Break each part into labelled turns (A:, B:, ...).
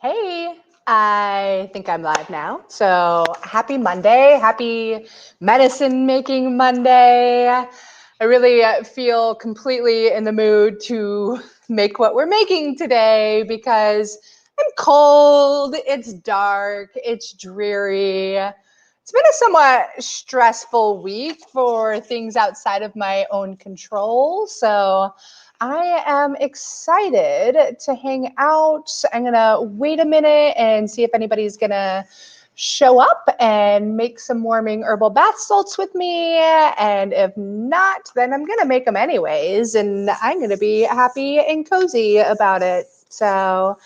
A: Hey, I think I'm live now. So happy Monday, happy medicine making Monday. I really feel completely in the mood to make what we're making today because I'm cold, it's dark, it's dreary. It's been a somewhat stressful week for things outside of my own control. So I am excited to hang out. I'm going to wait a minute and see if anybody's going to show up and make some warming herbal bath salts with me. And if not, then I'm going to make them anyways. And I'm going to be happy and cozy about it. So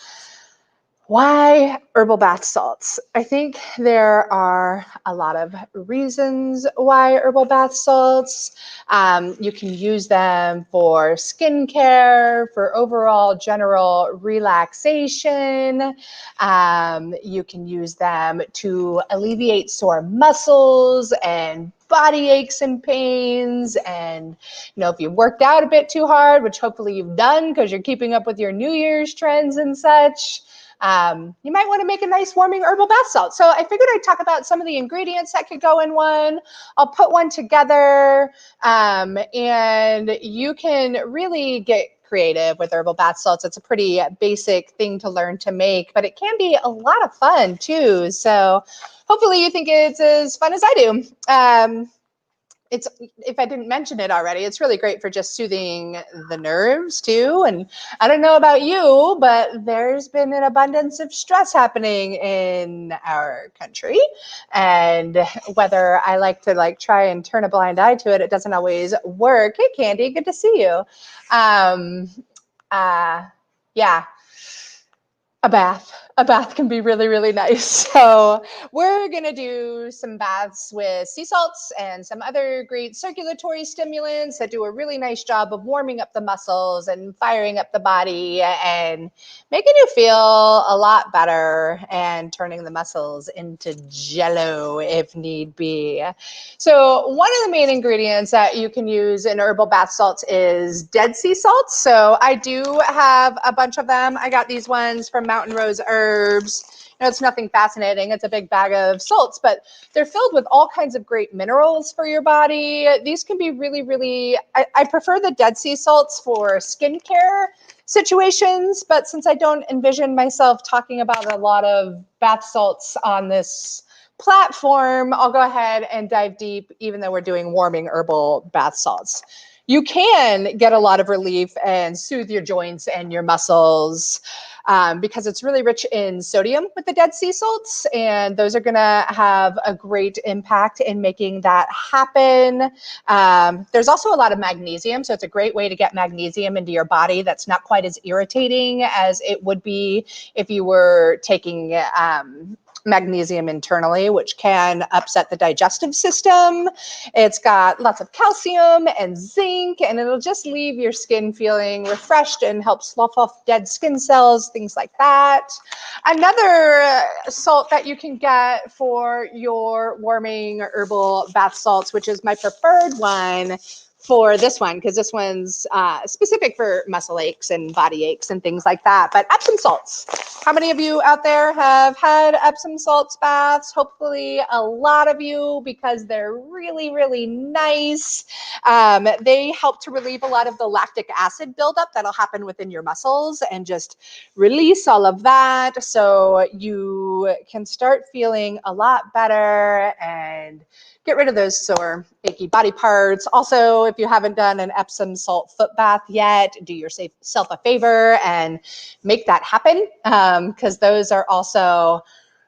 A: why herbal bath salts? I think there are a lot of reasons why herbal bath salts. You can use them for skincare, for overall general relaxation. You can use them to alleviate sore muscles and body aches and pains. And, if you worked out a bit too hard, which hopefully you've done because you're keeping up with your New Year's trends and such, you might want to make a nice warming herbal bath salt. So I figured I'd talk about some of the ingredients that could go in one. I'll put one together, and you can really get creative with herbal bath salts. It's a pretty basic thing to learn to make, but it can be a lot of fun too. So hopefully you think it's as fun as I do. If I didn't mention it already, it's really great for just soothing the nerves too. And I don't know about you, but there's been an abundance of stress happening in our country. And whether I like to try and turn a blind eye to it, it doesn't always work. Hey, Candy, good to see you. Yeah. A bath can be really, really nice. So we're going to do some baths with sea salts and some other great circulatory stimulants that do a really nice job of warming up the muscles and firing up the body and making you feel a lot better and turning the muscles into jello if need be. So one of the main ingredients that you can use in herbal bath salts is dead sea salts. So I do have a bunch of them. I got these ones from Mountain Rose Herbs. It's nothing fascinating. It's a big bag of salts, but they're filled with all kinds of great minerals for your body. These can be really, really, I prefer the dead sea salts for skincare situations, but since I don't envision myself talking about a lot of bath salts on this platform, I'll go ahead and dive deep, even though we're doing warming herbal bath salts. You can get a lot of relief and soothe your joints and your muscles because it's really rich in sodium with the dead sea salts, and those are going to have a great impact in making that happen. There's also a lot of magnesium, so it's a great way to get magnesium into your body that's not quite as irritating as it would be if you were taking magnesium internally, which can upset the digestive system. It's got lots of calcium and zinc, and it'll just leave your skin feeling refreshed and help slough off dead skin cells, things like that. Another salt that you can get for your warming herbal bath salts, which is my preferred one for this one, because this one's specific for muscle aches and body aches and things like that. But Epsom salts. How many of you out there have had Epsom salts baths? Hopefully a lot of you, because they're really, really nice. They help to relieve a lot of the lactic acid buildup that'll happen within your muscles and just release all of that so you can start feeling a lot better and get rid of those sore, achy body parts. Also, if you haven't done an Epsom salt foot bath yet, do yourself a favor and make that happen, because those are also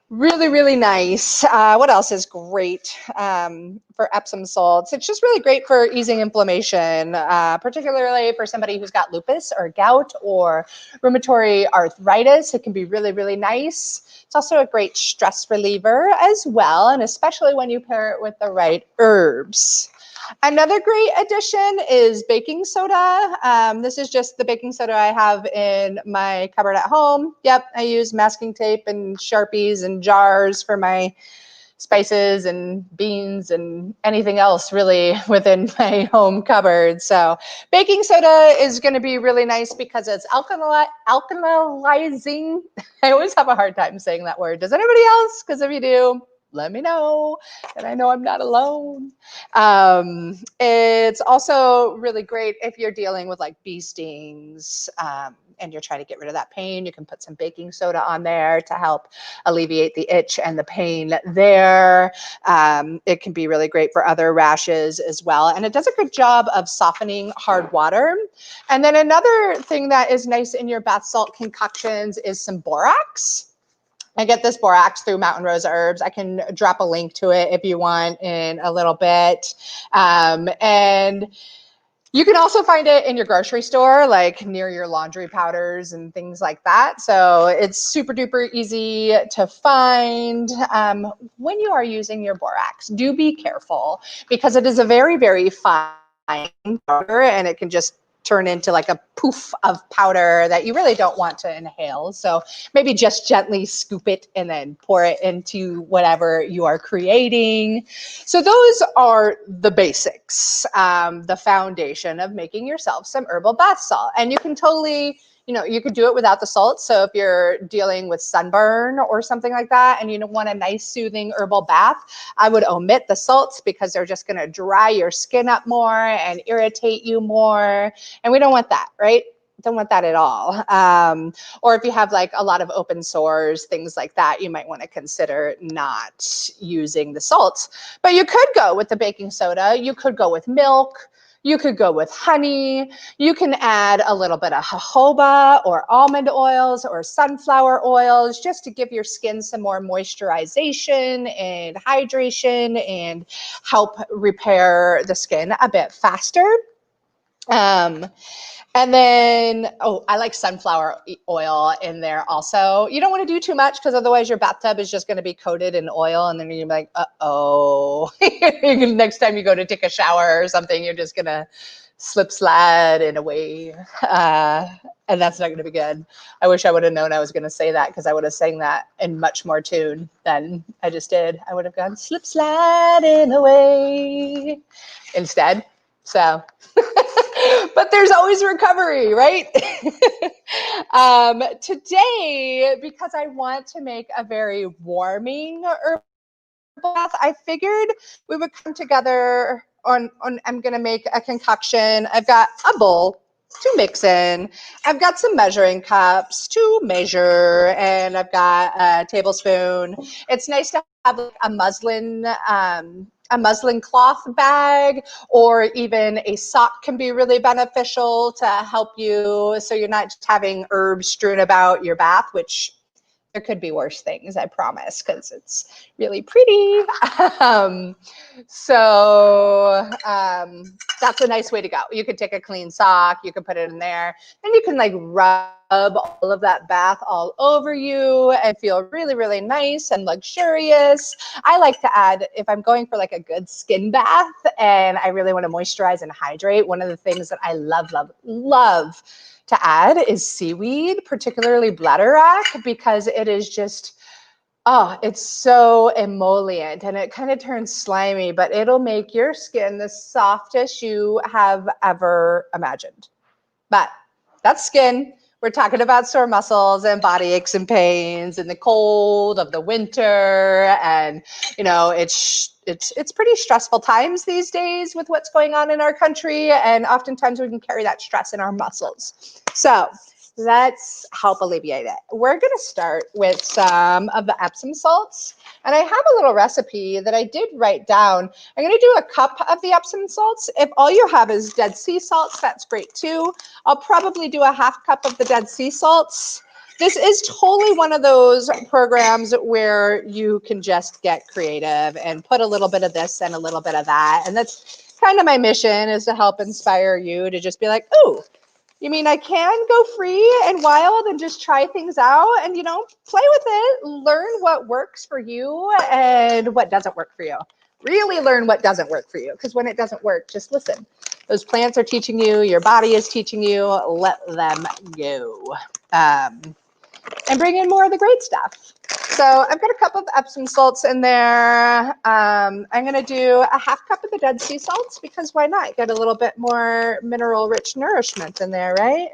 A: really, really nice. What else is great for Epsom salts? It's just really great for easing inflammation, particularly for somebody who's got lupus or gout or rheumatoid arthritis. It can be really, really nice. It's also a great stress reliever as well, and especially when you pair it with the right herbs. Another great addition is baking soda. This is just the baking soda I have in my cupboard at home. Yep, I use masking tape and Sharpies and jars for my spices and beans and anything else really within my home cupboard. So baking soda is going to be really nice because it's alkalizing. I always have a hard time saying that word. Does anybody else? Because if you do, let me know, and I know I'm not alone. It's also really great if you're dealing with like bee stings and you're trying to get rid of that pain. You can put some baking soda on there to help alleviate the itch and the pain there. It can be really great for other rashes as well, and it does a good job of softening hard water. And then another thing that is nice in your bath salt concoctions is some borax. I get this borax through Mountain Rose Herbs. I can drop a link to it if you want in a little bit. And you can also find it in your grocery store, like near your laundry powders and things like that. So it's super duper easy to find. When you are using your borax, do be careful because it is a very, very fine powder and it can just turn into like a poof of powder that you really don't want to inhale. So maybe just gently scoop it and then pour it into whatever you are creating. So those are the basics, the foundation of making yourself some herbal bath salt. And you can totally, you could do it without the salt. So if you're dealing with sunburn or something like that and you want a nice soothing herbal bath, I would omit the salts because they're just going to dry your skin up more and irritate you more. And we don't want that, right? Don't want that at all. Or if you have like a lot of open sores, things like that, you might want to consider not using the salts. But you could go with the baking soda. You could go with milk. You could go with honey. You can add a little bit of jojoba or almond oils or sunflower oils just to give your skin some more moisturization and hydration and help repair the skin a bit faster. And then, I like sunflower oil in there also. You don't want to do too much because otherwise your bathtub is just going to be coated in oil. And then you're like, uh-oh. Next time you go to take a shower or something, you're just going to slip slide in a way. And that's not going to be good. I wish I would have known I was going to say that because I would have sang that in much more tune than I just did. I would have gone slip sliding away instead. So, but there's always recovery, right? Today, because I want to make a very warming herbal bath, I figured we would come together on I'm going to make a concoction. I've got a bowl to mix in. I've got some measuring cups to measure, and I've got a tablespoon. It's nice to have like a muslin cloth bag, or even a sock can be really beneficial to help you so you're not just having herbs strewn about your bath, which there could be worse things, I promise, because it's really pretty. That's a nice way to go. You could take a clean sock, you can put it in there, and you can like rub all of that bath all over you and feel really, really nice and luxurious. I like to add, if I'm going for like a good skin bath and I really want to moisturize and hydrate, one of the things that I love, love, love to add is seaweed, particularly bladderwrack, because it is just, it's so emollient and it kind of turns slimy, but it'll make your skin the softest you have ever imagined. But that's skin. We're talking about sore muscles and body aches and pains and the cold of the winter. And, it's pretty stressful times these days with what's going on in our country. And oftentimes we can carry that stress in our muscles. So let's help alleviate it. We're going to start with some of the Epsom salts. And I have a little recipe that I did write down. I'm going to do a cup of the Epsom salts. If all you have is Dead Sea salts, that's great too. I'll probably do a half cup of the Dead Sea salts. This is totally one of those programs where you can just get creative and put a little bit of this and a little bit of that. And that's kind of my mission, is to help inspire you to just be like, oh, you mean I can go free and wild and just try things out and, play with it, learn what works for you and what doesn't work for you. Really learn what doesn't work for you, because when it doesn't work, just listen. Those plants are teaching you, your body is teaching you, let them go. and bring in more of the great stuff. So I've got a cup of Epsom salts in there. I'm going to do a half cup of the dead sea salts because why not? Get a little bit more mineral-rich nourishment in there, right?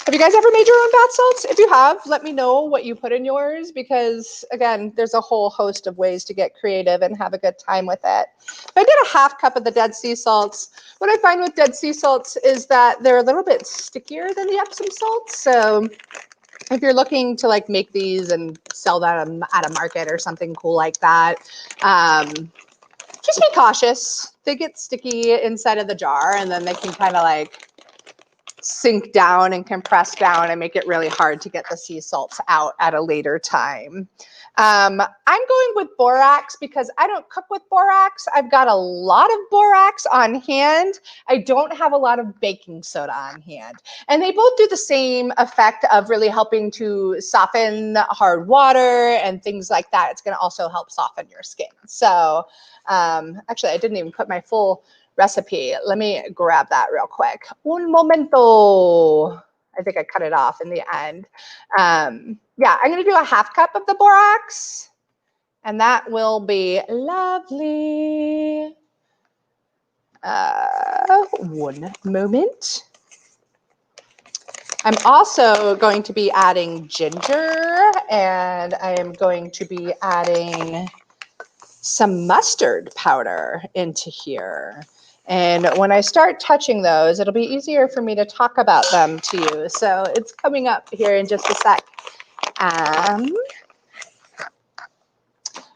A: Have you guys ever made your own bath salts? If you have, let me know what you put in yours because, again, there's a whole host of ways to get creative and have a good time with it. But I did a half cup of the dead sea salts. What I find with dead sea salts is that they're a little bit stickier than the Epsom salts. So if you're looking to like make these and sell them at a market or something cool like that, just be cautious. They get sticky inside of the jar and then they can kind of like sink down and compress down and make it really hard to get the sea salts out at a later time. I'm going with borax because I don't cook with borax. I've got a lot of borax on hand. I don't have a lot of baking soda on hand. And they both do the same effect of really helping to soften hard water and things like that. It's going to also help soften your skin. So actually, I didn't even put my full recipe. Let me grab that real quick. Un momento. I think I cut it off in the end. Yeah, I'm going to do a half cup of the borax, and that will be lovely. One moment. I'm also going to be adding ginger, and I am going to be adding some mustard powder into here. And when I start touching those, it'll be easier for me to talk about them to you. So it's coming up here in just a sec.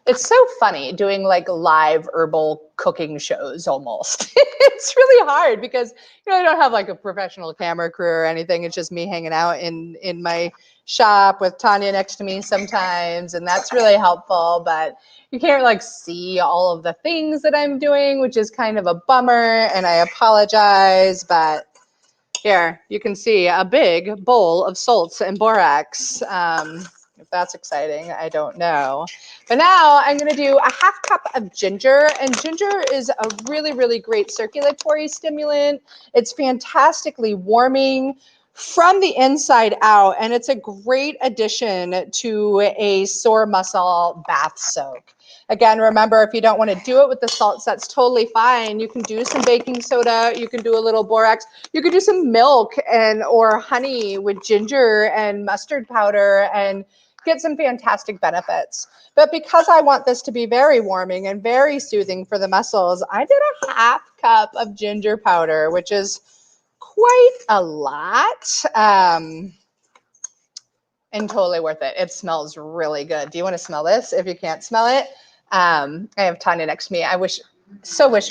A: It's so funny doing like live herbal cooking shows almost. It's really hard because I don't have like a professional camera crew or anything. It's just me hanging out in my shop with Tanya next to me sometimes, and that's really helpful. But you can't like see all of the things that I'm doing, which is kind of a bummer, and I apologize. But here you can see a big bowl of salts and borax. If that's exciting, I don't know. But now I'm going to do a half cup of ginger. And ginger is a really, really great circulatory stimulant. It's fantastically warming from the inside out. And it's a great addition to a sore muscle bath soak. Again, remember, if you don't want to do it with the salts, that's totally fine. You can do some baking soda. You can do a little borax. You could do some milk or honey with ginger and mustard powder and get some fantastic benefits. But because I want this to be very warming and very soothing for the muscles, I did a half cup of ginger powder, which is quite a lot. And totally worth it. It smells really good. Do you want to smell this? If you can't smell it, I have Tanya next to me. I wish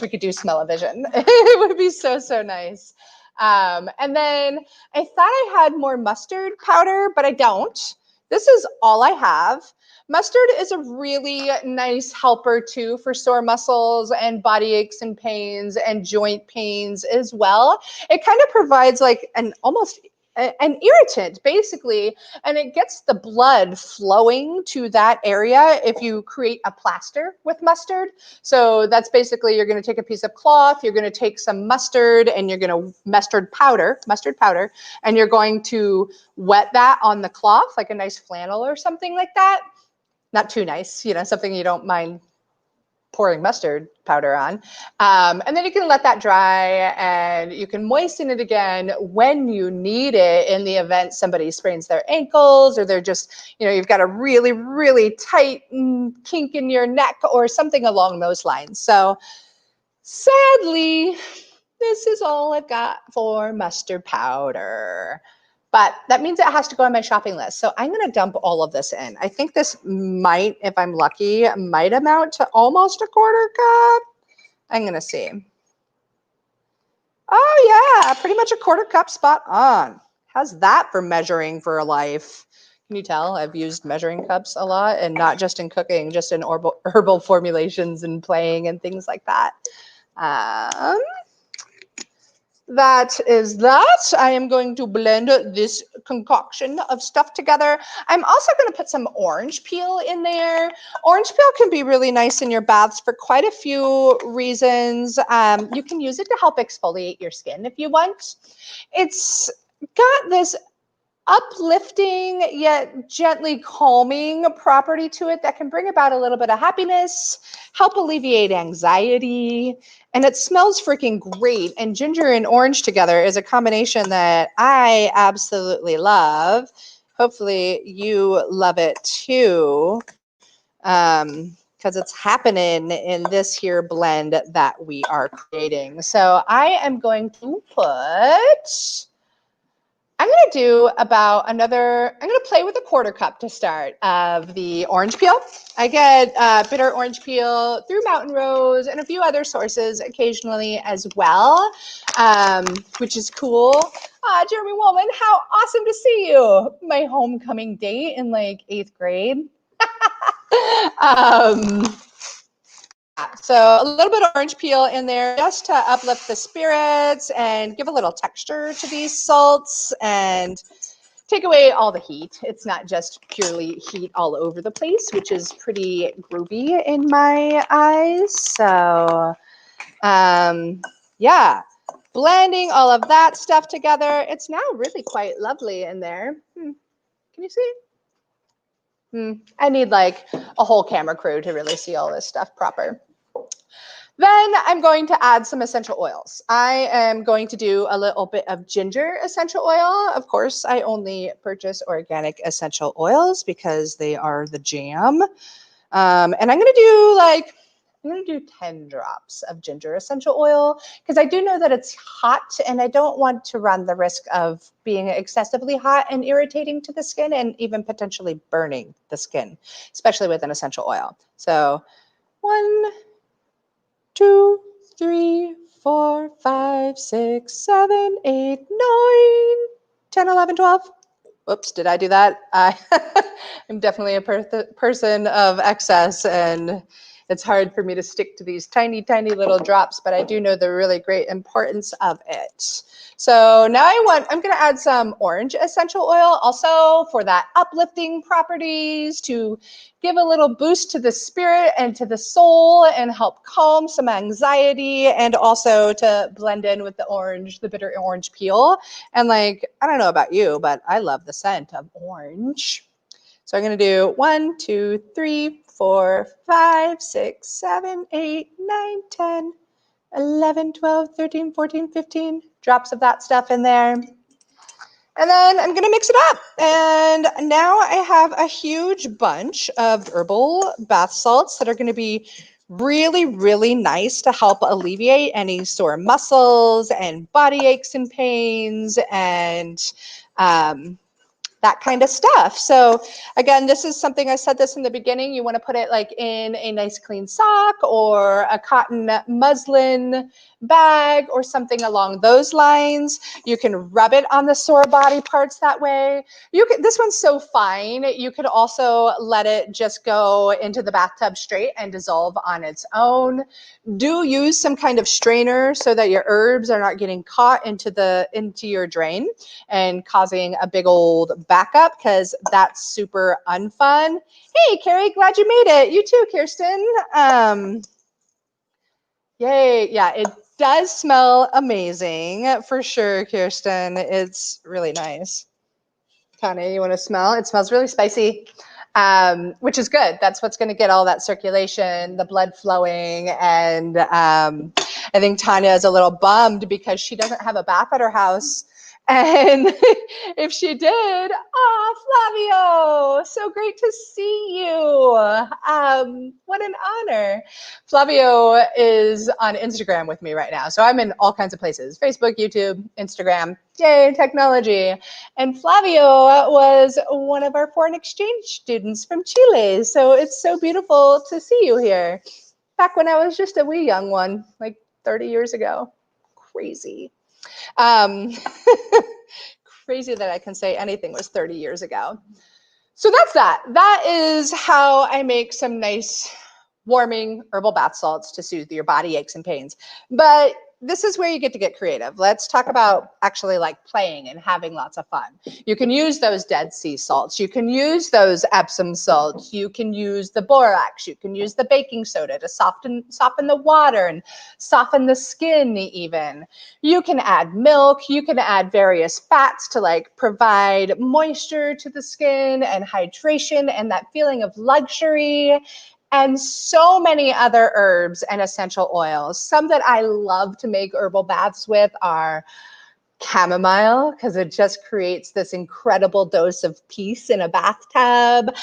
A: we could do smell-o-vision. It would be so, so nice. And then I thought I had more mustard powder, but I don't. This is all I have. Mustard is a really nice helper too for sore muscles and body aches and pains and joint pains as well. It kind of provides like an irritant basically, and it gets the blood flowing to that area if you create a plaster with mustard. So that's basically, you're going to take a piece of cloth, you're going to take some mustard, and you're going to mustard powder, and you're going to wet that on the cloth like a nice flannel or something like that. Not too nice, something you don't mind pouring mustard powder on. And then you can let that dry and you can moisten it again when you need it in the event somebody sprains their ankles or they're just, you've got a really, really tight kink in your neck or something along those lines. So sadly, this is all I've got for mustard powder. But that means it has to go on my shopping list. So I'm going to dump all of this in. I think this might, if I'm lucky, might amount to almost a quarter cup. I'm going to see. Oh, yeah, pretty much a quarter cup spot on. How's that for measuring for a life? Can you tell I've used measuring cups a lot, and not just in cooking, just in herbal formulations and playing and things like that. That is that. I am going to blend this concoction of stuff together. I'm also going to put some orange peel in there. Orange peel can be really nice in your baths for quite a few reasons. You can use it to help exfoliate your skin if you want. It's got this uplifting yet gently calming property to it that can bring about a little bit of happiness, help alleviate anxiety, and it smells freaking great. And ginger and orange together is a combination that I absolutely love. Hopefully you love it too, because it's happening in this here blend that we are creating. So I am going to I'm going to do about another, I'm going to play with a quarter cup to start of the orange peel. I get bitter orange peel through Mountain Rose and a few other sources occasionally as well, which is cool. Jeremy Woolman, how awesome to see you. My homecoming date in like 8th grade. So a little bit of orange peel in there just to uplift the spirits and give a little texture to these salts and take away all the heat. It's not just purely heat all over the place, which is pretty groovy in my eyes. So yeah, blending all of that stuff together. It's now really quite lovely in there. Can you see? I need like a whole camera crew to really see all this stuff proper. Then I'm going to add some essential oils. I am going to do a little bit of ginger essential oil. Of course, I only purchase organic essential oils because they are the jam. And I'm going to do 10 drops of ginger essential oil because I do know that it's hot and I don't want to run the risk of being excessively hot and irritating to the skin and even potentially burning the skin, especially with an essential oil. So 1, 2, 3, 4, 5, 6, 7, 8, 9, 10, 11, 12. Whoops, did I do that? I'm definitely a person of excess, and it's hard for me to stick to these tiny, tiny little drops, but I do know the really great importance of it. So now I'm going to add some orange essential oil also for that uplifting properties to give a little boost to the spirit and to the soul and help calm some anxiety and also to blend in with the bitter orange peel. And like, I don't know about you, but I love the scent of orange. So I'm going to do 1, 2, 3, 4, 5, 6, 7, 8, 9, 10, 11, 12, 13, 14, 15 drops of that stuff in there. And then I'm going to mix it up. And now I have a huge bunch of herbal bath salts that are going to be really, really nice to help alleviate any sore muscles and body aches and pains and that kind of stuff. So again, this is something, I said this in the beginning, you want to put it like in a nice clean sock or a cotton muslin bag or something along those lines. You can rub it on the sore body parts that way. This one's so fine. You could also let it just go into the bathtub straight and dissolve on its own. Do use some kind of strainer so that your herbs are not getting caught into your drain and causing a big old backup, because that's super unfun. Hey, Carrie, glad you made it. You too, Kirsten. Yay. Yeah, it does smell amazing for sure, Kirsten. It's really nice. Tanya, you want to smell? It smells really spicy, which is good. That's what's going to get all that circulation, the blood flowing. And I think Tanya is a little bummed because she doesn't have a bath at her house. And if she did, Flavio, so great to see you. What an honor. Flavio is on Instagram with me right now. So I'm in all kinds of places, Facebook, YouTube, Instagram, yay, technology. And Flavio was one of our foreign exchange students from Chile. So it's so beautiful to see you here. Back when I was just a wee young one, like 30 years ago. Crazy. Crazy that I can say anything was 30 years ago. So that's that. That is how I make some nice warming herbal bath salts to soothe your body aches and pains. But this is where you get creative. Let's talk about actually like playing and having lots of fun. You can use those Dead Sea salts. You can use those Epsom salts. You can use the borax. You can use the baking soda to soften the water and soften the skin even. You can add milk. You can add various fats to like provide moisture to the skin and hydration and that feeling of luxury, and so many other herbs and essential oils. Some that I love to make herbal baths with are chamomile, because it just creates this incredible dose of peace in a bathtub.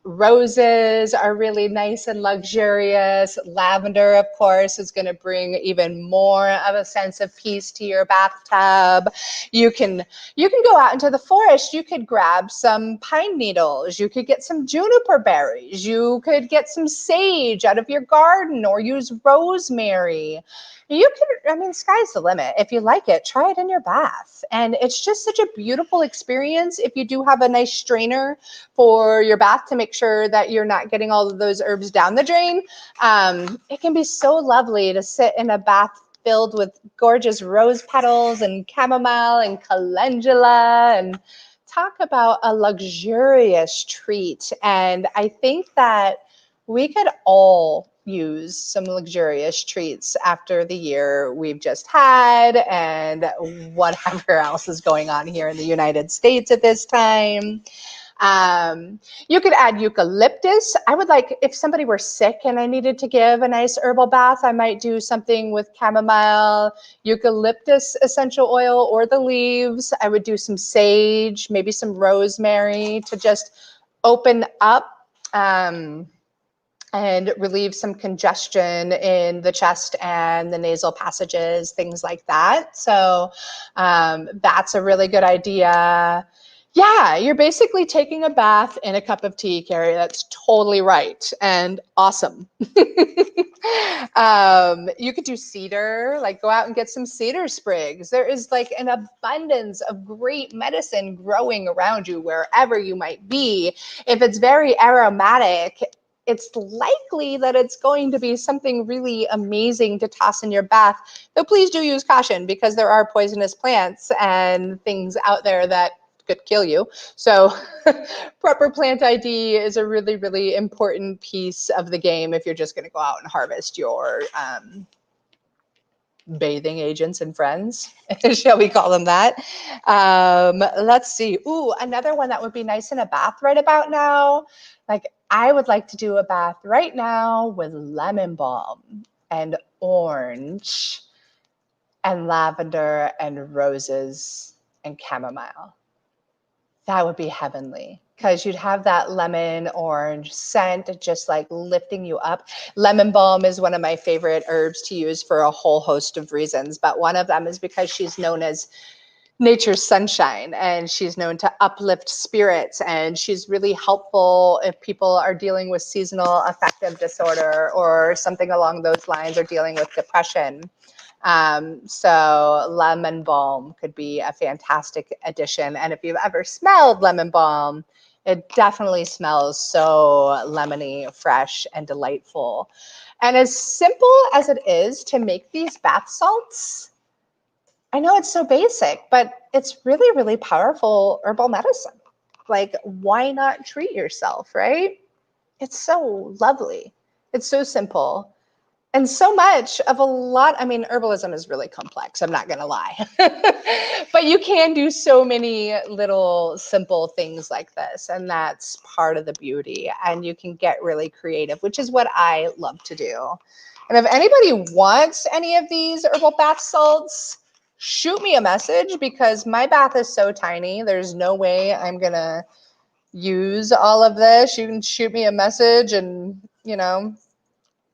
A: Roses are really nice and luxurious. Lavender, of course, is going to bring even more of a sense of peace to your bathtub. You can go out into the forest. You could grab some pine needles. You could get some juniper berries. You could get some sage out of your garden or use rosemary. You can, I mean, sky's the limit. If you like it, try it in your bath. And it's just such a beautiful experience. If you do have a nice strainer for your bath to make sure that you're not getting all of those herbs down the drain, it can be so lovely to sit in a bath filled with gorgeous rose petals and chamomile and calendula, and talk about a luxurious treat. And I think that we could all use some luxurious treats after the year we've just had and whatever else is going on here in the United States at this time. You could add eucalyptus. I would like, if somebody were sick and I needed to give a nice herbal bath, I might do something with chamomile, eucalyptus essential oil, or the leaves. I would do some sage, maybe some rosemary to just open up and relieve some congestion in the chest and the nasal passages, things like that. So that's a really good idea. Yeah, you're basically taking a bath in a cup of tea, Carrie. That's totally right and awesome. You could do cedar, like go out and get some cedar sprigs. There is like an abundance of great medicine growing around you wherever you might be. If it's very aromatic, it's likely that it's going to be something really amazing to toss in your bath. Though please do use caution, because there are poisonous plants and things out there that could kill you. So proper plant ID is a really, really important piece of the game if you're just going to go out and harvest your bathing agents and friends, shall we call them that? Let's see. Ooh, another one that would be nice in a bath right about now. Like, I would like to do a bath right now with lemon balm and orange and lavender and roses and chamomile. That would be heavenly, because you'd have that lemon orange scent just like lifting you up. Lemon balm is one of my favorite herbs to use for a whole host of reasons, but one of them is because she's known as nature's sunshine, and she's known to uplift spirits, and she's really helpful if people are dealing with seasonal affective disorder or something along those lines, or dealing with depression. So lemon balm could be a fantastic addition. And if you've ever smelled lemon balm, it definitely smells so lemony, fresh, and delightful. And as simple as it is to make these bath salts, I know it's so basic, but it's really, really powerful herbal medicine. Like, why not treat yourself, right? It's so lovely. It's so simple. And so much of a lot, I mean, herbalism is really complex, I'm not gonna lie. But you can do so many little simple things like this, and that's part of the beauty. And you can get really creative, which is what I love to do. And if anybody wants any of these herbal bath salts, shoot me a message, because my bath is so tiny. There's no way I'm gonna use all of this. You can shoot me a message and, you know,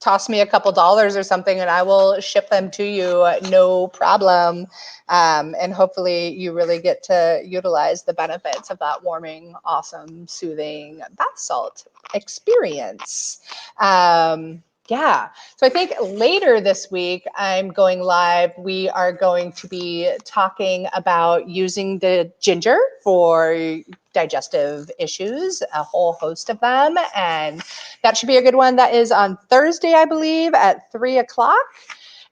A: toss me a couple dollars or something, and I will ship them to you, no problem. And hopefully you really get to utilize the benefits of that warming, awesome, soothing bath salt experience. Yeah, so I think later this week I'm going live. We are going to be talking about using the ginger for digestive issues, a whole host of them. And that should be a good one. That is on Thursday, I believe, at 3 o'clock.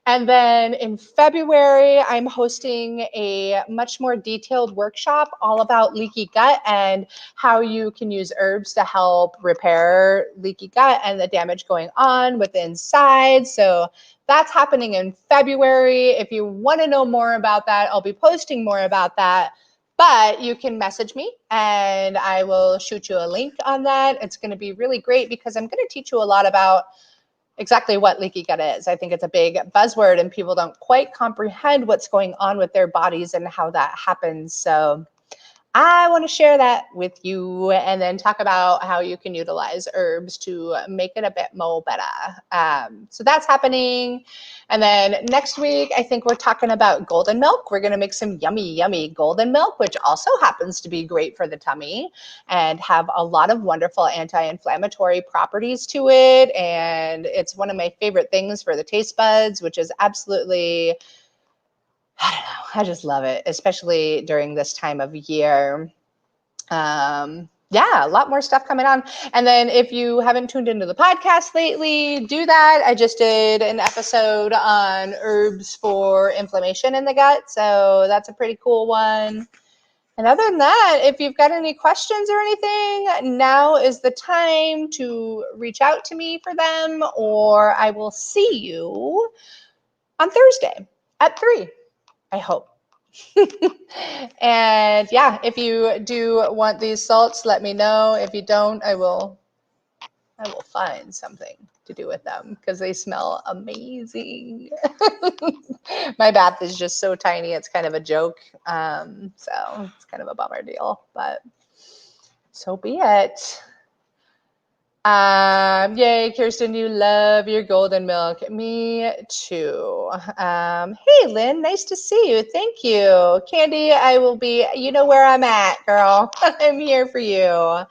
A: And then in February, I'm hosting a much more detailed workshop all about leaky gut and how you can use herbs to help repair leaky gut and the damage going on with the inside. So that's happening in February. If you want to know more about that, I'll be posting more about that. But you can message me and I will shoot you a link on that. It's going to be really great because I'm going to teach you a lot about exactly what leaky gut is. I think it's a big buzzword and people don't quite comprehend what's going on with their bodies and how that happens. So I want to share that with you and then talk about how you can utilize herbs to make it a bit more better. So that's happening. And then next week, I think we're talking about golden milk. We're going to make some yummy, yummy golden milk, which also happens to be great for the tummy and have a lot of wonderful anti-inflammatory properties to it. And it's one of my favorite things for the taste buds, which is absolutely, I don't know, I just love it, especially during this time of year. Yeah, a lot more stuff coming on. And then if you haven't tuned into the podcast lately, do that. I just did an episode on herbs for inflammation in the gut. So that's a pretty cool one. And other than that, if you've got any questions or anything, now is the time to reach out to me for them, or I will see you on Thursday at 3, I hope. And yeah, if you do want these salts, let me know. If you don't, I will find something to do with them because they smell amazing. My bath is just so tiny, it's kind of a joke. So it's kind of a bummer deal, but so be it. Yay, Kirsten, you love your golden milk. Me too. Hey, Lynn, nice to see you. Thank you. Candy, I will be, you know where I'm at, girl. I'm here for you.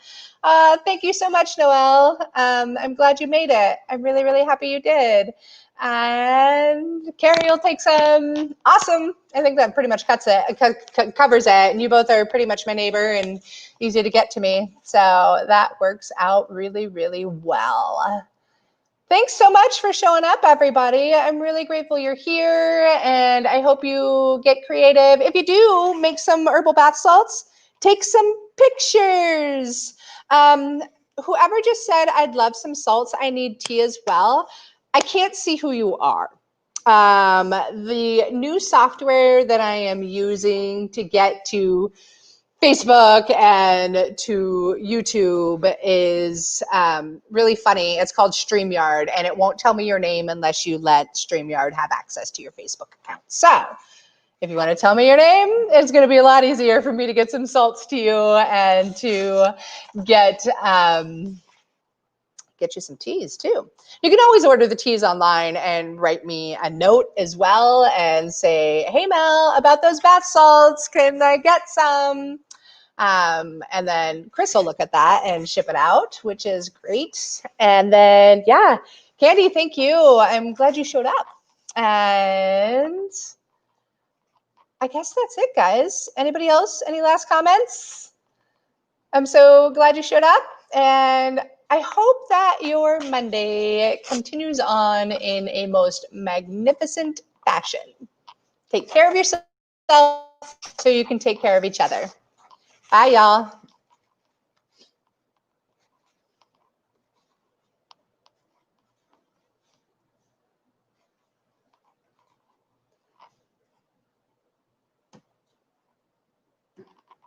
A: Thank you so much, Noelle. I'm glad you made it. I'm really, really happy you did. And Carrie will take some. Awesome. I think that pretty much covers it. And you both are pretty much my neighbor and easy to get to me. So that works out really, really well. Thanks so much for showing up, everybody. I'm really grateful you're here and I hope you get creative. If you do make some herbal bath salts, take some pictures. Whoever just said, I'd love some salts, I need tea as well. I can't see who you are. The new software that I am using to get to Facebook and to YouTube is really funny. It's called StreamYard, and it won't tell me your name unless you let StreamYard have access to your Facebook account. So if you want to tell me your name, it's going to be a lot easier for me to get some salts to you and to get you some teas too. You can always order the teas online and write me a note as well and say, hey, Mel, about those bath salts, can I get some? And then Chris will look at that and ship it out, which is great. And then, yeah, Candy, thank you. I'm glad you showed up. And I guess that's it, guys. Anybody else? Any last comments? I'm so glad you showed up. And I hope that your Monday continues on in a most magnificent fashion. Take care of yourself so you can take care of each other. Bye, y'all.